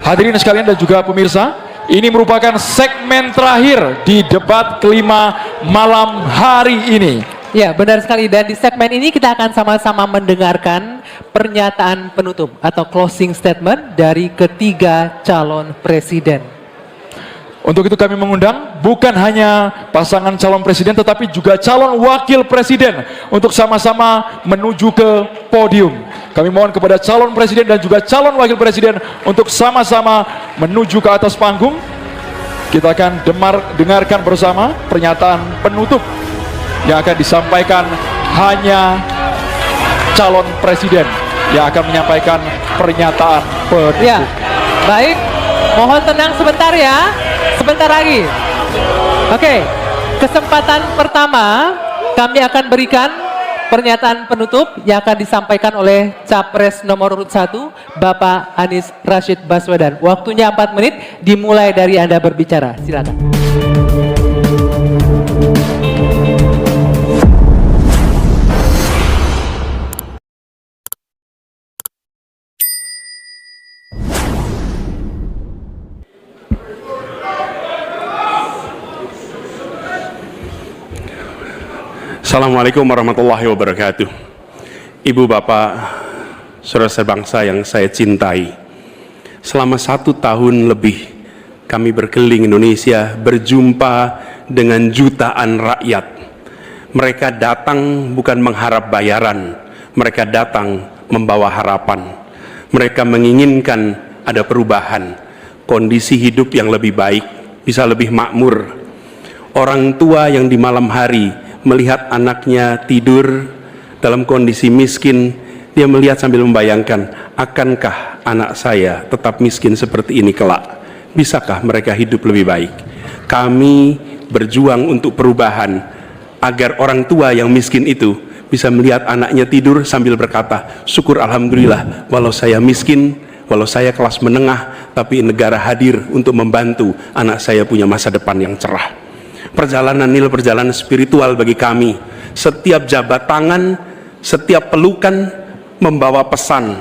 Hadirin sekalian dan juga pemirsa, ini merupakan segmen terakhir di debat kelima malam hari ini. Ya, benar sekali. Dan di segmen ini kita akan sama-sama mendengarkan pernyataan penutup atau closing statement dari ketiga calon presiden. Untuk itu kami mengundang bukan hanya pasangan calon presiden tetapi juga calon wakil presiden untuk sama-sama menuju ke podium. Kami mohon kepada calon presiden dan juga calon wakil presiden untuk sama-sama menuju ke atas panggung. Kita akan dengarkan bersama pernyataan penutup yang akan disampaikan hanya calon presiden yang akan menyampaikan pernyataan penutup. Ya, baik. Mohon tenang sebentar ya. Sebentar lagi. Oke, kesempatan pertama kami akan berikan pernyataan penutup yang akan disampaikan oleh Capres nomor urut 1, Bapak Anies Rashid Baswedan. Waktunya 4 menit, dimulai dari Anda berbicara. Silakan. Assalamualaikum warahmatullahi wabarakatuh. Ibu bapak, saudara sebangsa yang saya cintai, selama 1 tahun lebih kami berkeliling Indonesia berjumpa dengan jutaan rakyat. Mereka datang bukan mengharap bayaran, mereka datang membawa harapan. Mereka menginginkan ada perubahan, kondisi hidup yang lebih baik, bisa lebih makmur. Orang tua yang di malam hari melihat anaknya tidur dalam kondisi miskin, dia melihat sambil membayangkan, akankah anak saya tetap miskin seperti ini kelak? Bisakah mereka hidup lebih baik? Kami berjuang untuk perubahan agar orang tua yang miskin itu bisa melihat anaknya tidur sambil berkata, syukur alhamdulillah, walau saya miskin, walau saya kelas menengah, tapi negara hadir untuk membantu anak saya punya masa depan yang cerah. Perjalanan ini perjalanan spiritual bagi kami. Setiap jabat tangan, setiap pelukan membawa pesan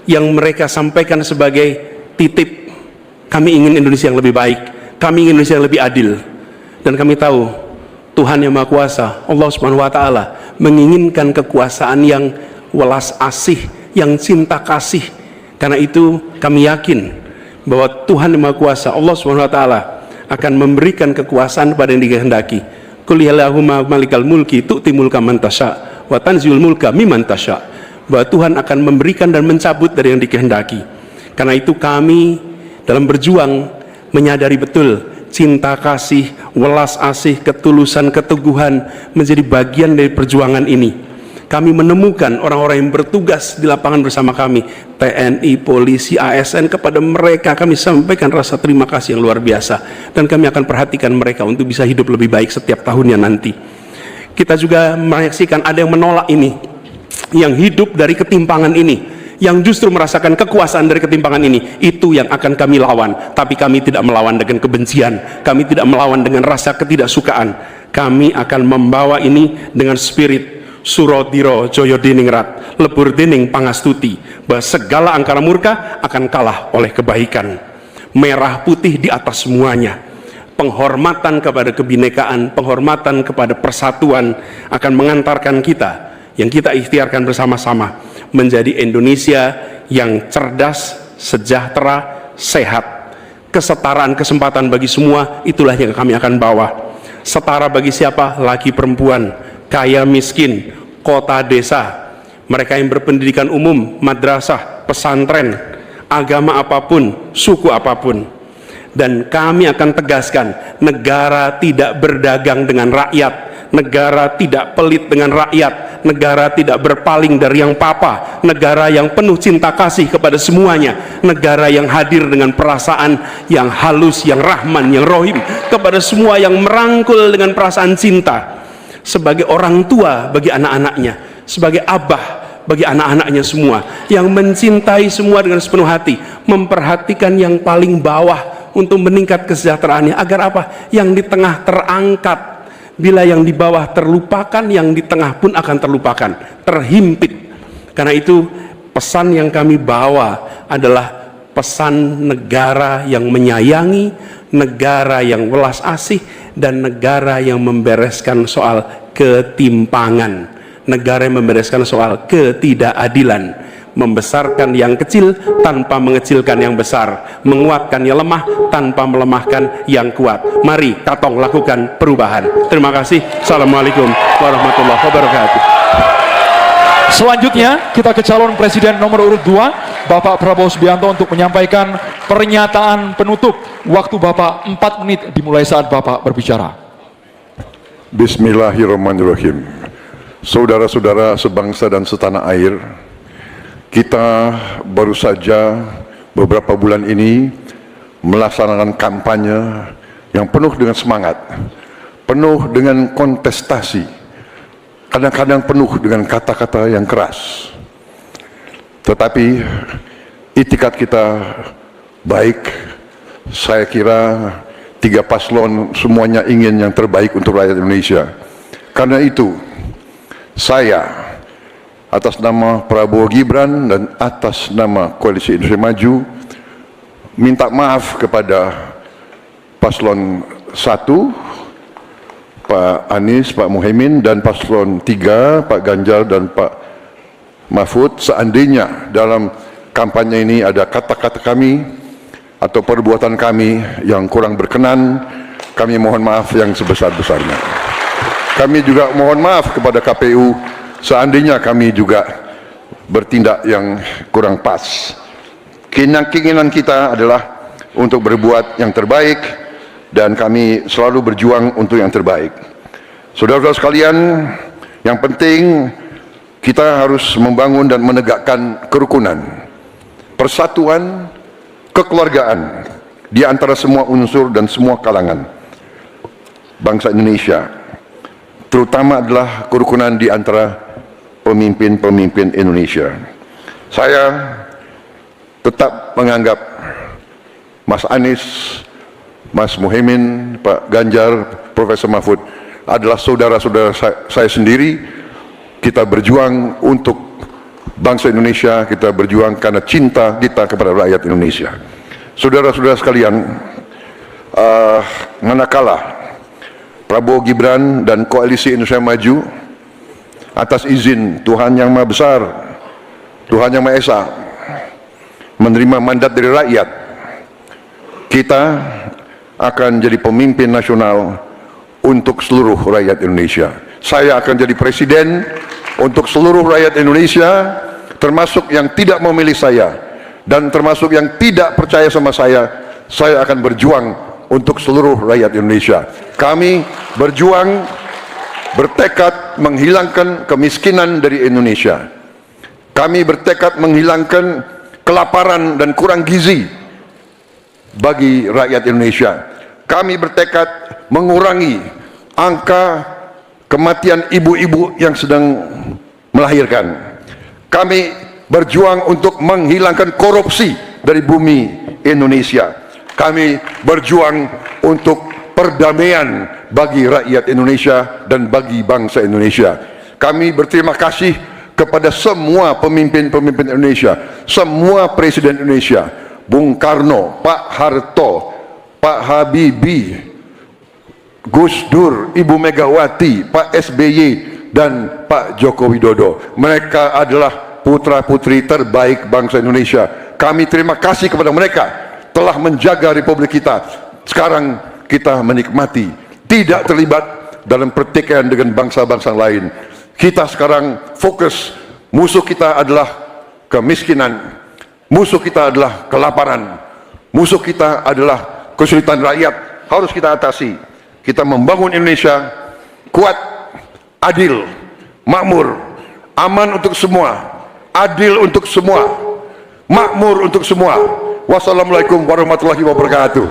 yang mereka sampaikan sebagai titip. Kami ingin Indonesia yang lebih baik, kami ingin Indonesia yang lebih adil, dan kami tahu Tuhan yang Maha Kuasa, Allah Subhanahu wa Ta'ala, menginginkan kekuasaan yang welas asih, yang cinta kasih. Karena itu kami yakin bahwa Tuhan yang Maha Kuasa, Allah Subhanahu wa Ta'ala, akan memberikan kekuasaan pada yang dikehendaki. Qul yallahumma malikal mulki tu'ti mulka man tasya wa tanziul mulka mimman tasya. Bahwa Tuhan akan memberikan dan mencabut dari yang dikehendaki. Karena itu kami dalam berjuang menyadari betul cinta kasih, welas asih, ketulusan, keteguhan menjadi bagian dari perjuangan ini. Kami menemukan orang-orang yang bertugas di lapangan bersama kami, TNI, polisi, ASN, kepada mereka kami sampaikan rasa terima kasih yang luar biasa, dan kami akan perhatikan mereka untuk bisa hidup lebih baik setiap tahunnya nanti. Kita juga menyaksikan ada yang menolak ini, yang hidup dari ketimpangan ini, yang justru merasakan kekuasaan dari ketimpangan ini. Itu yang akan kami lawan. Tapi kami tidak melawan dengan kebencian, kami tidak melawan dengan rasa ketidaksukaan. Kami akan membawa ini dengan spirit Surodiro Joyo Diningrat Lebur Dining Pangastuti, bahwa segala angkara murka akan kalah oleh kebaikan. Merah putih di atas semuanya. Penghormatan kepada kebinekaan, penghormatan kepada persatuan akan mengantarkan kita, yang kita ikhtiarkan bersama-sama, menjadi Indonesia yang cerdas, sejahtera, sehat. Kesetaraan kesempatan bagi semua, itulah yang kami akan bawa. Setara bagi siapa? Laki perempuan, kaya miskin, kota desa, mereka yang berpendidikan umum, madrasah, pesantren, agama apapun, suku apapun. Dan kami akan tegaskan, negara tidak berdagang dengan rakyat, negara tidak pelit dengan rakyat, negara tidak berpaling dari yang papa, negara yang penuh cinta kasih kepada semuanya, negara yang hadir dengan perasaan yang halus, yang rahman, yang rohim kepada semua, yang merangkul dengan perasaan cinta. Sebagai orang tua bagi anak-anaknya, sebagai abah bagi anak-anaknya semua, yang mencintai semua dengan sepenuh hati, memperhatikan yang paling bawah untuk meningkat kesejahteraannya. Agar apa? Yang di tengah terangkat. Bila yang di bawah terlupakan, yang di tengah pun akan terlupakan, terhimpit. Karena itu pesan yang kami bawa adalah pesan negara yang menyayangi, negara yang welas asih, dan negara yang membereskan soal ketimpangan, negara yang membereskan soal ketidakadilan, membesarkan yang kecil tanpa mengecilkan yang besar, menguatkan yang lemah tanpa melemahkan yang kuat. Mari Katong lakukan perubahan. Terima kasih. Assalamualaikum warahmatullahi wabarakatuh. Selanjutnya kita ke calon presiden nomor urut 2, Bapak Prabowo Subianto, untuk menyampaikan pernyataan penutup. Waktu Bapak 4 menit dimulai saat Bapak berbicara. Bismillahirrahmanirrahim. Saudara-saudara sebangsa dan setanah air, kita baru saja beberapa bulan ini melaksanakan kampanye yang penuh dengan semangat, penuh dengan kontestasi, kadang-kadang penuh dengan kata-kata yang keras. Tetapi itikat kita baik. Saya kira 3 paslon semuanya ingin yang terbaik untuk rakyat Indonesia. Karena itu saya atas nama Prabowo Gibran dan atas nama Koalisi Indonesia Maju minta maaf kepada paslon 1 Pak Anies, Pak Muhaimin, dan paslon 3 Pak Ganjar dan Pak Mahfud, seandainya dalam kampanye ini ada kata-kata kami atau perbuatan kami yang kurang berkenan, kami mohon maaf yang sebesar-besarnya. Kami juga mohon maaf kepada KPU seandainya kami juga bertindak yang kurang pas. Keinginan kita adalah untuk berbuat yang terbaik dan kami selalu berjuang untuk yang terbaik. Saudara-saudara sekalian, yang penting kita harus membangun dan menegakkan kerukunan, persatuan, kekeluargaan di antara semua unsur dan semua kalangan bangsa Indonesia, terutama adalah kerukunan di antara pemimpin-pemimpin Indonesia. Saya tetap menganggap Mas Anies, Mas Muhaimin, Pak Ganjar, Profesor Mahfud adalah saudara-saudara saya sendiri. Kita berjuang untuk bangsa Indonesia, kita berjuang karena cinta kita kepada rakyat Indonesia. Saudara-saudara sekalian, manakala Prabowo Gibran dan Koalisi Indonesia Maju atas izin Tuhan Yang Maha Besar, Tuhan Yang Maha Esa, menerima mandat dari rakyat, kita akan jadi pemimpin nasional untuk seluruh rakyat Indonesia. Saya akan jadi presiden untuk seluruh rakyat Indonesia, termasuk yang tidak memilih saya dan termasuk yang tidak percaya sama saya akan berjuang untuk seluruh rakyat Indonesia. Kami berjuang, bertekad menghilangkan kemiskinan dari Indonesia. Kami bertekad menghilangkan kelaparan dan kurang gizi bagi rakyat Indonesia. Kami bertekad mengurangi angka kematian ibu-ibu yang sedang melahirkan. Kami berjuang untuk menghilangkan korupsi dari bumi Indonesia. Kami berjuang untuk perdamaian bagi rakyat Indonesia dan bagi bangsa Indonesia. Kami berterima kasih kepada semua pemimpin-pemimpin Indonesia, semua presiden Indonesia, Bung Karno, Pak Harto, Pak Habibie, Gus Dur, Ibu Megawati, Pak SBY, dan Pak Joko Widodo. Mereka adalah putra-putri terbaik bangsa Indonesia. Kami terima kasih kepada mereka telah menjaga republik kita. Sekarang kita menikmati, tidak terlibat dalam pertikaian dengan bangsa-bangsa lain. Kita sekarang fokus, musuh kita adalah kemiskinan, musuh kita adalah kelaparan, musuh kita adalah kesulitan rakyat, harus kita atasi. Kita membangun Indonesia kuat, adil, makmur, aman untuk semua, adil untuk semua, makmur untuk semua. Wassalamualaikum warahmatullahi wabarakatuh.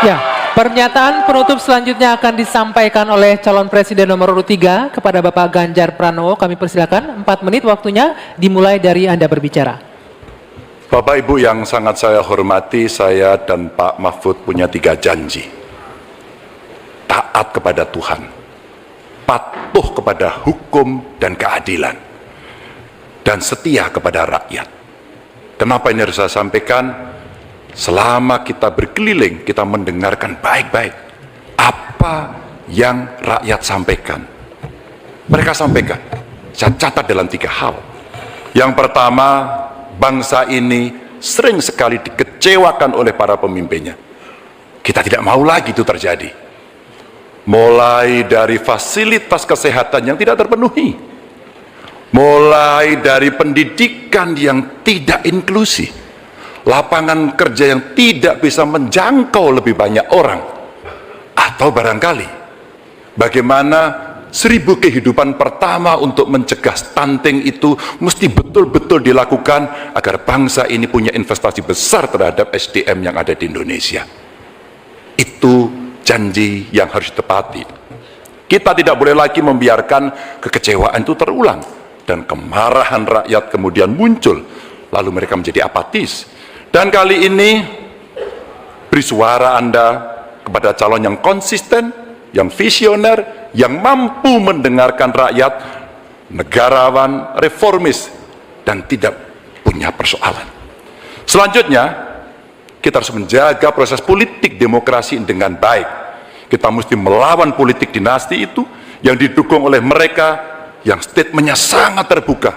Ya, pernyataan penutup selanjutnya akan disampaikan oleh calon presiden nomor urut 3 kepada Bapak Ganjar Pranowo. Kami persilakan, 4 menit waktunya dimulai dari Anda berbicara. Bapak Ibu yang sangat saya hormati, saya dan Pak Mahfud punya 3 janji. Taat kepada Tuhan, patuh kepada hukum dan keadilan, dan setia kepada rakyat. Kenapa ini harus saya sampaikan? Selama kita berkeliling, kita mendengarkan baik-baik apa yang rakyat sampaikan. Mereka sampaikan, saya catat dalam 3 hal. Yang pertama, bangsa ini sering sekali dikecewakan oleh para pemimpinnya. Kita tidak mau lagi itu terjadi. Mulai dari fasilitas kesehatan yang tidak terpenuhi, mulai dari pendidikan yang tidak inklusif, lapangan kerja yang tidak bisa menjangkau lebih banyak orang, atau barangkali bagaimana 1000 kehidupan pertama untuk mencegah stunting itu mesti betul-betul dilakukan agar bangsa ini punya investasi besar terhadap SDM yang ada di Indonesia. Itu janji yang harus ditepati. Kita tidak boleh lagi membiarkan kekecewaan itu terulang dan kemarahan rakyat kemudian muncul, lalu mereka menjadi apatis. Dan kali ini beri suara Anda kepada calon yang konsisten, yang visioner, yang mampu mendengarkan rakyat, negarawan, reformis, dan tidak punya persoalan. Selanjutnya, kita harus menjaga proses politik demokrasi dengan baik. Kita mesti melawan politik dinasti itu yang didukung oleh mereka yang statementnya sangat terbuka,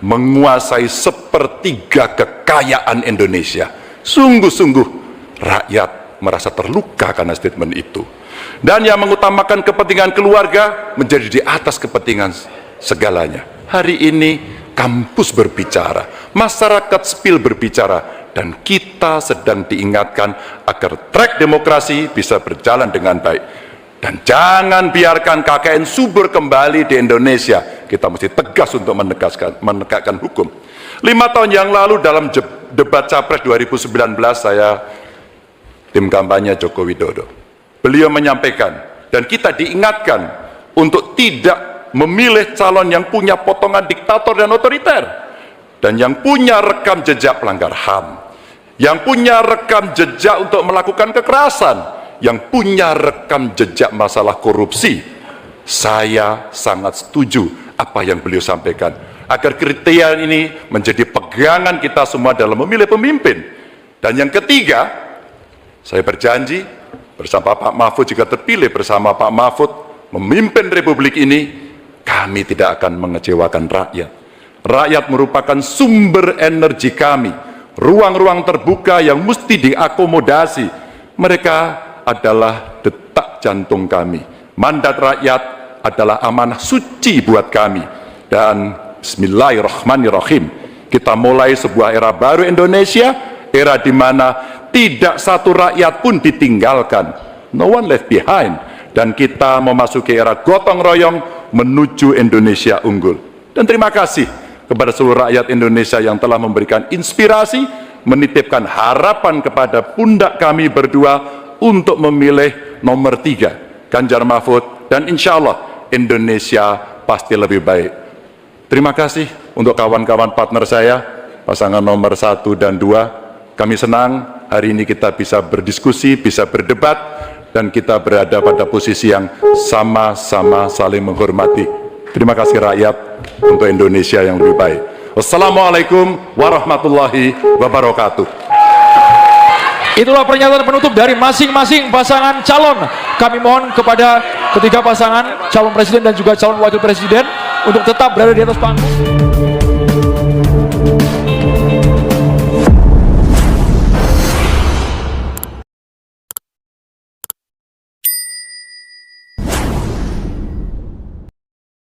menguasai 1/3 kekayaan Indonesia. Sungguh-sungguh rakyat merasa terluka karena statement itu. Dan yang mengutamakan kepentingan keluarga menjadi di atas kepentingan segalanya. Hari ini kampus berbicara, masyarakat sipil berbicara, dan kita sedang diingatkan agar track demokrasi bisa berjalan dengan baik. Dan jangan biarkan KKN subur kembali di Indonesia. Kita mesti tegas untuk menegakkan hukum. 5 tahun yang lalu dalam debat Capres 2019, saya tim kampanye Joko Widodo. Beliau menyampaikan, dan kita diingatkan untuk tidak memilih calon yang punya potongan diktator dan otoriter, dan yang punya rekam jejak pelanggar HAM, yang punya rekam jejak untuk melakukan kekerasan, yang punya rekam jejak masalah korupsi. Saya sangat setuju apa yang beliau sampaikan, agar kriteria ini menjadi pegangan kita semua dalam memilih pemimpin. Dan yang ketiga, saya berjanji bersama Pak Mahfud, jika terpilih bersama Pak Mahfud memimpin Republik ini, kami tidak akan mengecewakan rakyat. Rakyat merupakan sumber energi kami, ruang-ruang terbuka yang mesti diakomodasi. Mereka adalah detak jantung kami. Mandat rakyat adalah amanah suci buat kami. Dan bismillahirrahmanirrahim, kita mulai sebuah era baru Indonesia, era di mana tidak satu rakyat pun ditinggalkan, no one left behind, dan kita memasuki era gotong royong menuju Indonesia unggul. Dan terima kasih kepada seluruh rakyat Indonesia yang telah memberikan inspirasi, menitipkan harapan kepada pundak kami berdua untuk memilih nomor 3, Ganjar Mahfud, dan insya Allah Indonesia pasti lebih baik. Terima kasih untuk kawan-kawan partner saya, pasangan nomor 1 dan 2. Kami senang hari ini kita bisa berdiskusi, bisa berdebat, dan kita berada pada posisi yang sama-sama saling menghormati. Terima kasih rakyat untuk Indonesia yang lebih baik. Wassalamualaikum warahmatullahi wabarakatuh. Itulah pernyataan penutup dari masing-masing pasangan calon. Kami mohon kepada ketiga pasangan calon presiden dan juga calon wakil presiden untuk tetap berada di atas panggung.